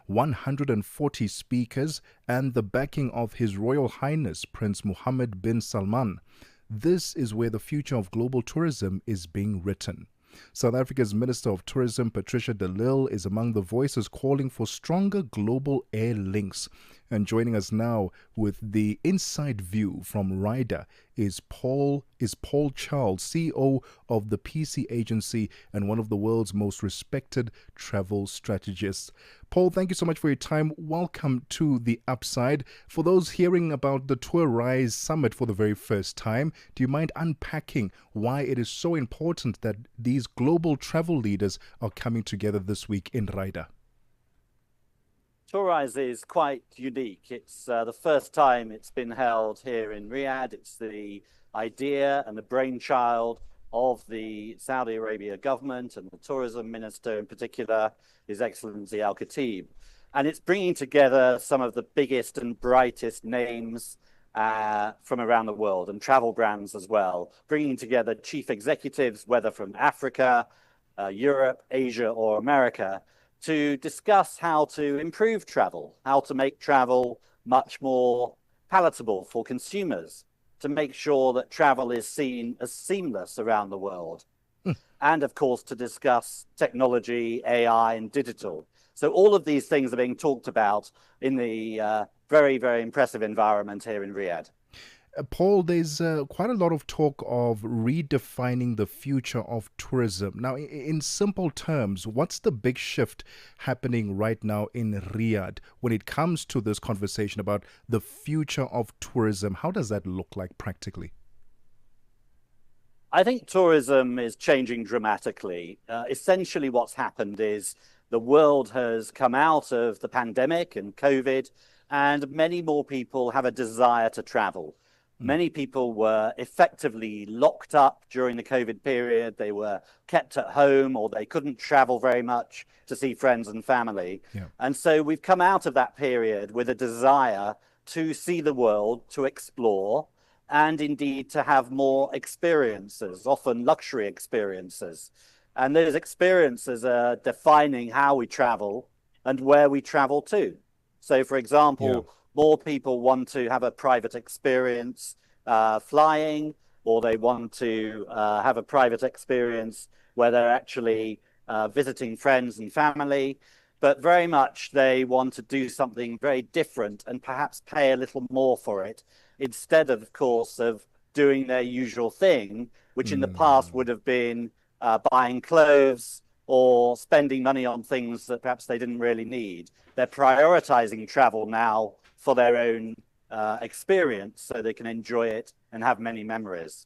140 speakers, and the backing of His Royal Highness Prince Mohammed bin Salman. This is where the future of global tourism is being written. South Africa's Minister of Tourism, Patricia De Lille, is among the voices calling for stronger global air links. And joining us now with the inside view from Riyadh is Paul Charles, CEO of the PC agency and one of the world's most respected travel strategists. Paul, thank you so much for your time. Welcome to The Upside. For those hearing about the TOURISE Summit for the very first time, do you mind unpacking why it is so important that these global travel leaders are coming together this week in Riyadh? TOURISE is quite unique. It's the first time it's been held here in Riyadh. It's the idea and the brainchild of the Saudi Arabia government and the tourism minister in particular, His Excellency Al Khatib. And it's bringing together some of the biggest and brightest names from around the world and travel brands as well, bringing together chief executives, whether from Africa, Europe, Asia or America, to discuss how to improve travel, how to make travel much more palatable for consumers, to make sure that travel is seen as seamless around the world. And of course, to discuss technology, AI and digital. So all of these things are being talked about in the very, very impressive environment here in Riyadh. Paul, there's quite a lot of talk of redefining the future of tourism. Now, in simple terms, what's the big shift happening right now in Riyadh when it comes to this conversation about the future of tourism? How does that look like practically? I think tourism is changing dramatically. Essentially, what's happened is the world has come out of the pandemic and COVID, and many more people have a desire to travel. Many people were effectively locked up during the COVID period. They were kept at home or they couldn't travel very much to see friends and family. Yeah. And so we've come out of that period with a desire to see the world, to explore, and indeed to have more experiences, often luxury experiences. And those experiences are defining how we travel and where we travel to. So, for example, more people want to have a private experience flying, or they want to have a private experience where they're actually visiting friends and family, but very much they want to do something very different and perhaps pay a little more for it, instead of course, of doing their usual thing, which in the past would have been buying clothes or spending money on things that perhaps they didn't really need. They're prioritizing travel now for their own experience so they can enjoy it and have many memories.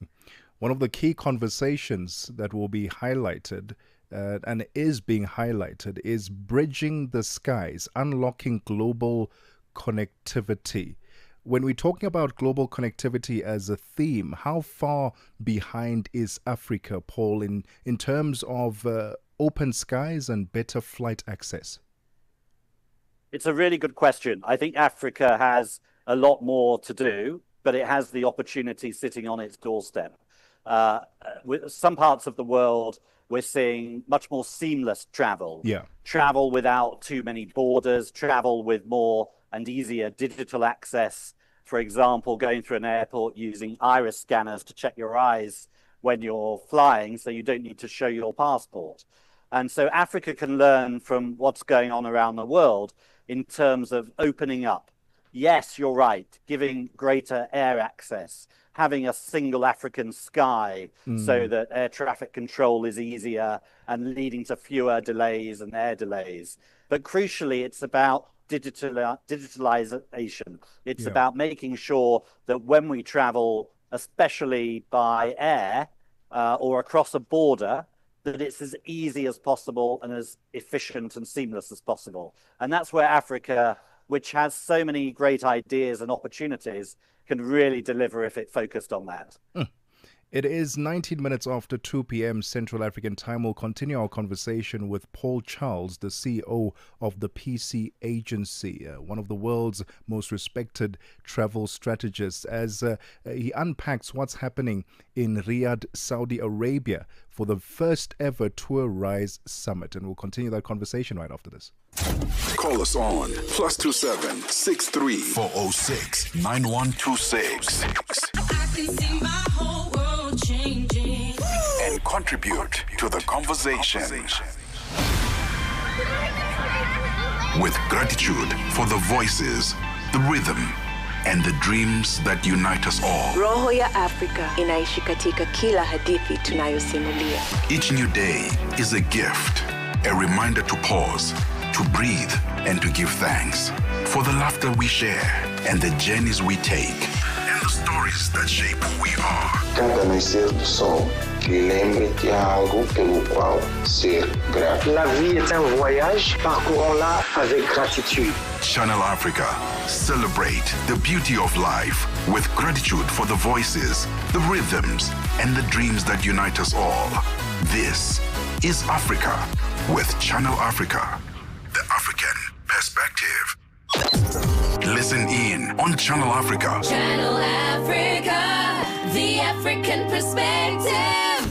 One of the key conversations that will be highlighted and is being highlighted is bridging the skies, unlocking global connectivity. When we're talking about global connectivity as a theme, how far behind is Africa, Paul, in terms of open skies and better flight access? It's a really good question. I think Africa has a lot more to do, but it has the opportunity sitting on its doorstep. With some parts of the world, we're seeing much more seamless travel. Yeah. Travel without too many borders, travel with more and easier digital access. For example, going through an airport using iris scanners to check your eyes when you're flying, so you don't need to show your passport. And so Africa can learn from what's going on around the world in terms of opening up. Yes, you're right, giving greater air access, having a single African sky so that air traffic control is easier and leading to fewer delays and air delays. But crucially, it's about digitalization. It's about making sure that when we travel, especially by air or across a border, that it's as easy as possible and as efficient and seamless as possible. And that's where Africa, which has so many great ideas and opportunities, can really deliver if it focused on that. It is 19 minutes after 2 p.m. Central African time. We'll continue our conversation with Paul Charles, the CEO of the PC Agency, one of the world's most respected travel strategists, as he unpacks what's happening in Riyadh, Saudi Arabia, for the first ever TOURISE Summit. And we'll continue that conversation right after this. Call us on +27 63 406 9126. I can see my whole world changing. And contribute to the conversation. With gratitude for the voices, the rhythm, and the dreams that unite us all. Roho ya Afrika inaishi katika kila hadithi tunayosimulia. Each new day is a gift, a reminder to pause, to breathe, and to give thanks for the laughter we share and the journeys we take and the stories that shape who we are. Cada nascer do sol, lembre que há algo pelo qual ser grato. La vie est un voyage, parcourons-la avec gratitude. Channel Africa, celebrate the beauty of life with gratitude for the voices, the rhythms, and the dreams that unite us all. This is Africa with Channel Africa, the African perspective. Listen in on Channel Africa. Channel Africa, the African perspective.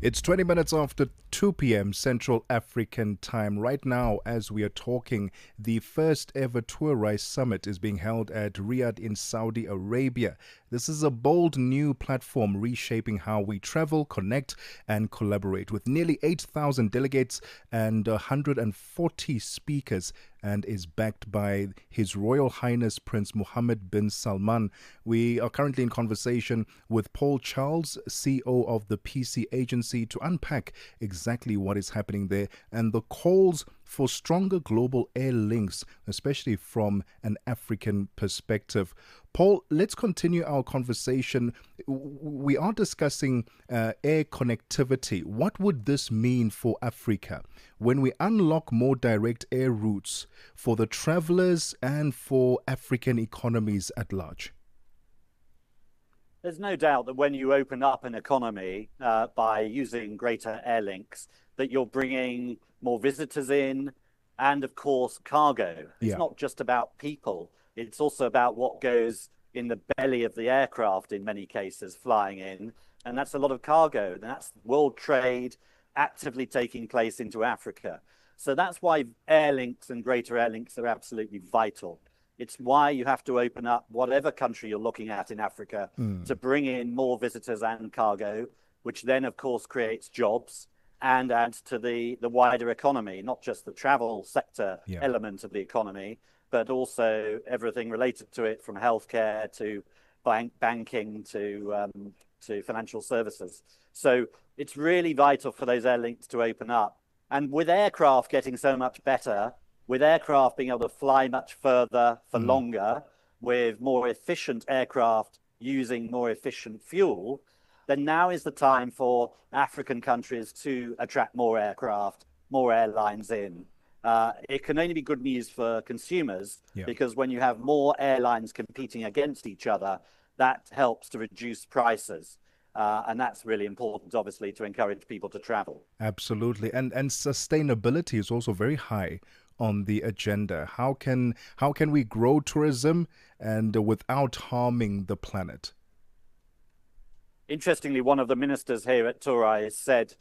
It's 20 minutes after 2 p.m. Central African time. Right now, as we are talking, the first ever TOURISE Summit is being held at Riyadh in Saudi Arabia. This is a bold new platform reshaping how we travel, connect, and collaborate, with nearly 8,000 delegates and 140 speakers, and is backed by His Royal Highness Prince Mohammed bin Salman. We are currently in conversation with Paul Charles, CEO of the PC Agency, to unpack exactly what is happening there and the calls for stronger global air links, especially from an African perspective. Paul, let's continue our conversation. We are discussing air connectivity. What would this mean for Africa when we unlock more direct air routes for the travelers and for African economies at large? There's no doubt that when you open up an economy by using greater air links, that you're bringing more visitors in and, of course, cargo. It's not just about people. It's also about what goes in the belly of the aircraft in many cases flying in. And that's a lot of cargo. And that's world trade actively taking place into Africa. So that's why air links and greater air links are absolutely vital. It's why you have to open up whatever country you're looking at in Africa to bring in more visitors and cargo, which then, of course, creates jobs and adds to the wider economy, not just the travel sector element of the economy, but also everything related to it, from healthcare to banking to financial services. So it's really vital for those air links to open up. And with aircraft getting so much better, with aircraft being able to fly much further for longer, with more efficient aircraft using more efficient fuel, then now is the time for African countries to attract more aircraft, more airlines in. It can only be good news for consumers because when you have more airlines competing against each other, that helps to reduce prices. And that's really important, obviously, to encourage people to travel. Absolutely. And sustainability is also very high on the agenda. How can we grow tourism and without harming the planet? Interestingly, one of the ministers here at TOURISE said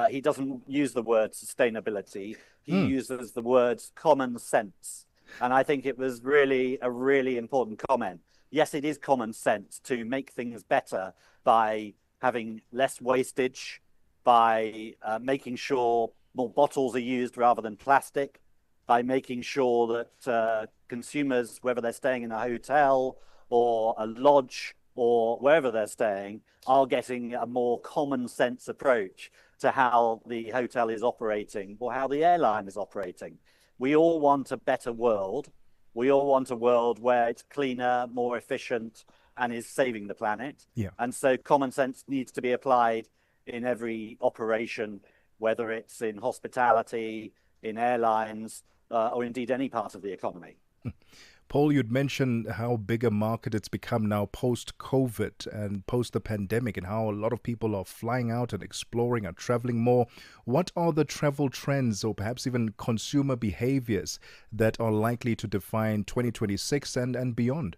he doesn't use the word sustainability. He uses the words common sense. And I think it was really a really important comment. Yes, it is common sense to make things better by having less wastage, by making sure more bottles are used rather than plastic, by making sure that consumers, whether they're staying in a hotel or a lodge or wherever they're staying, are getting a more common sense approach to how the hotel is operating or how the airline is operating. We all want a better world. We all want a world where it's cleaner, more efficient, and is saving the planet. And so common sense needs to be applied in every operation, whether it's in hospitality, in airlines, or indeed any part of the economy. Paul, you'd mentioned how big a market it's become now post-COVID and post the pandemic, and how a lot of people are flying out and exploring and traveling more. What are the travel trends or perhaps even consumer behaviors that are likely to define 2026 and beyond?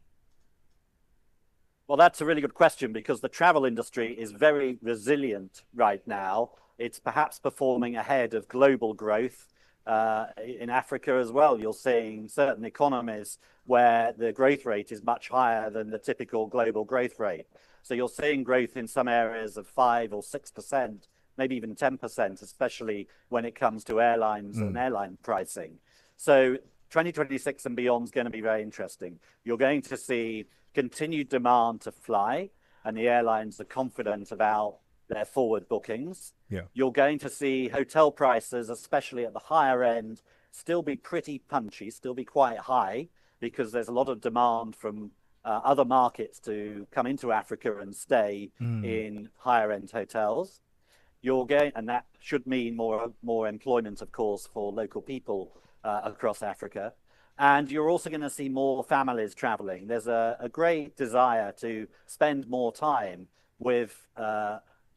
Well, that's a really good question because the travel industry is very resilient right now. It's perhaps performing ahead of global growth. In Africa as well, you're seeing certain economies where the growth rate is much higher than the typical global growth rate. So you're seeing growth in some areas of 5 or 6%, maybe even 10%, especially when it comes to airlines and airline pricing. So 2026 and beyond is going to be very interesting. You're going to see continued demand to fly, and the airlines are confident about their forward bookings. Yeah. You're going to see hotel prices, especially at the higher end, still be pretty punchy, still be quite high, because there's a lot of demand from other markets to come into Africa and stay in higher end hotels. And that should mean more employment, of course, for local people across Africa. And you're also going to see more families traveling. There's a great desire to spend more time with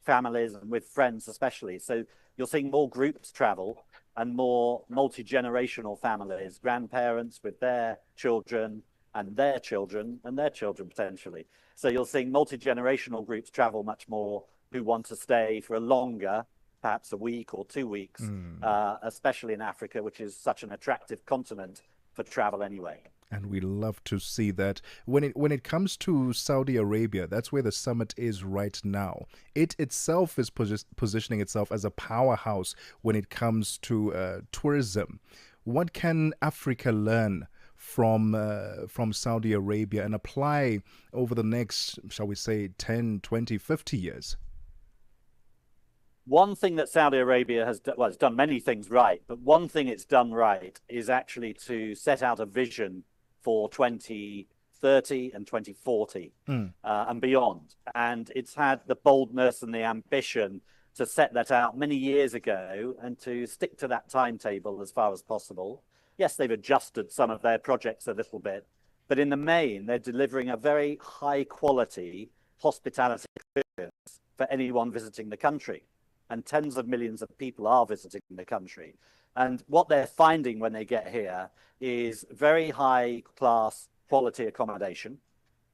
families and with friends especially. So you're seeing more groups travel and more multi-generational families, grandparents with their children and their children and their children potentially. So you're seeing multi-generational groups travel much more who want to stay for a longer, perhaps a week or 2 weeks, especially in Africa, which is such an attractive continent for travel anyway. And we love to see that. When it comes to Saudi Arabia, that's where the summit is right now. It itself is positioning itself as a powerhouse when it comes to tourism. What can Africa learn from Saudi Arabia and apply over the next, shall we say, 10, 20, 50 years? One thing that Saudi Arabia has done, well, it's done many things right, but one thing it's done right is actually to set out a vision for 2030 and 2040 and beyond. And it's had the boldness and the ambition to set that out many years ago and to stick to that timetable as far as possible. Yes, they've adjusted some of their projects a little bit, but in the main, they're delivering a very high quality hospitality experience for anyone visiting the country. And tens of millions of people are visiting the country. And what they're finding when they get here is very high class quality accommodation.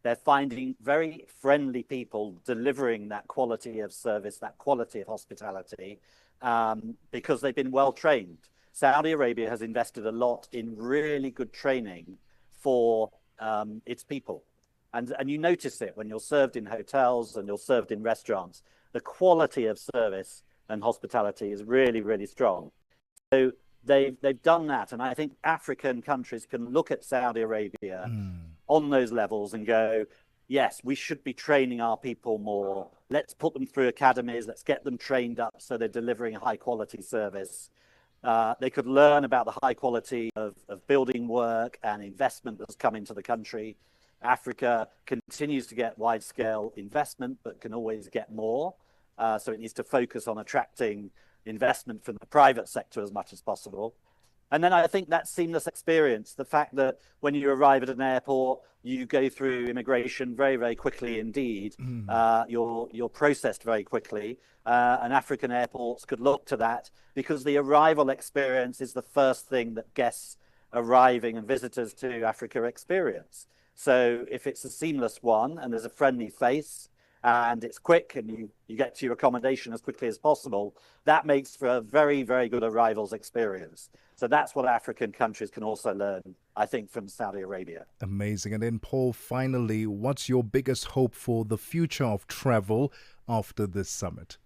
They're finding very friendly people delivering that quality of service, that quality of hospitality, because they've been well trained. Saudi Arabia has invested a lot in really good training for its people. And you notice it when you're served in hotels and you're served in restaurants. The quality of service and hospitality is really, really strong. So they've done that. And I think African countries can look at Saudi Arabia on those levels and go, yes, we should be training our people more. Let's put them through academies. Let's get them trained up so they're delivering a high quality service. They could learn about the high quality of building work and investment that's come into the country. Africa continues to get wide scale investment, but can always get more. So it needs to focus on attracting investment from the private sector as much as possible. And then I think that seamless experience, the fact that when you arrive at an airport, you go through immigration very, very quickly indeed. You're processed very quickly. And African airports could look to that because the arrival experience is the first thing that guests arriving and visitors to Africa experience. So if it's a seamless one and there's a friendly face and it's quick and you get to your accommodation as quickly as possible, that makes for a very, very good arrivals experience. So that's what African countries can also learn, I think, from Saudi Arabia. Amazing. And then, Paul, finally, what's your biggest hope for the future of travel after this summit?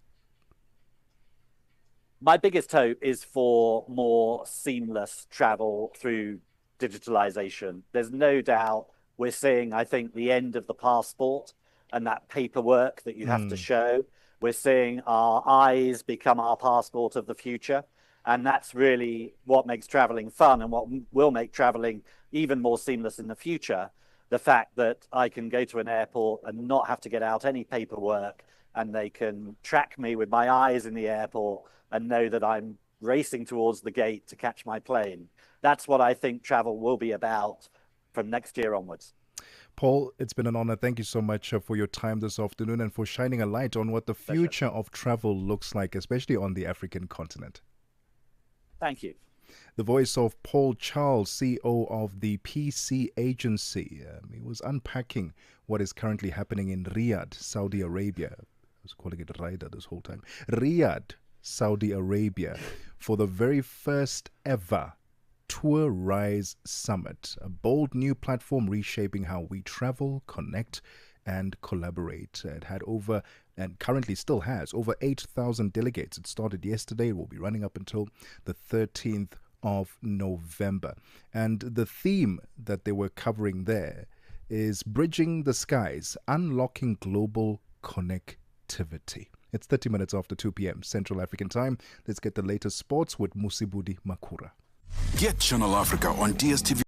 My biggest hope is for more seamless travel through digitalization. There's no doubt we're seeing, I think, the end of the passport and that paperwork that you have to show. We're seeing our eyes become our passport of the future. And that's really what makes traveling fun and what will make traveling even more seamless in the future. The fact that I can go to an airport and not have to get out any paperwork, and they can track me with my eyes in the airport and know that I'm racing towards the gate to catch my plane. That's what I think travel will be about from next year onwards. Paul, it's been an honor. Thank you so much for your time this afternoon and for shining a light on what the future of travel looks like, especially on the African continent. Thank you. The voice of Paul Charles, CEO of the PC Agency. He was unpacking what is currently happening in Riyadh, Saudi Arabia. I was calling it Riyadh this whole time. Riyadh, Saudi Arabia, for the very first ever TOURISE Summit, a bold new platform reshaping how we travel, connect, and collaborate. It had over, and currently still has, over 8,000 delegates. It started yesterday. It will be running up until the 13th of November. And the theme that they were covering there is bridging the skies, unlocking global connectivity. It's 30 minutes after 2 p.m. Central African time. Let's get the latest sports with Musibudi Makura. Get Channel Africa on DSTV.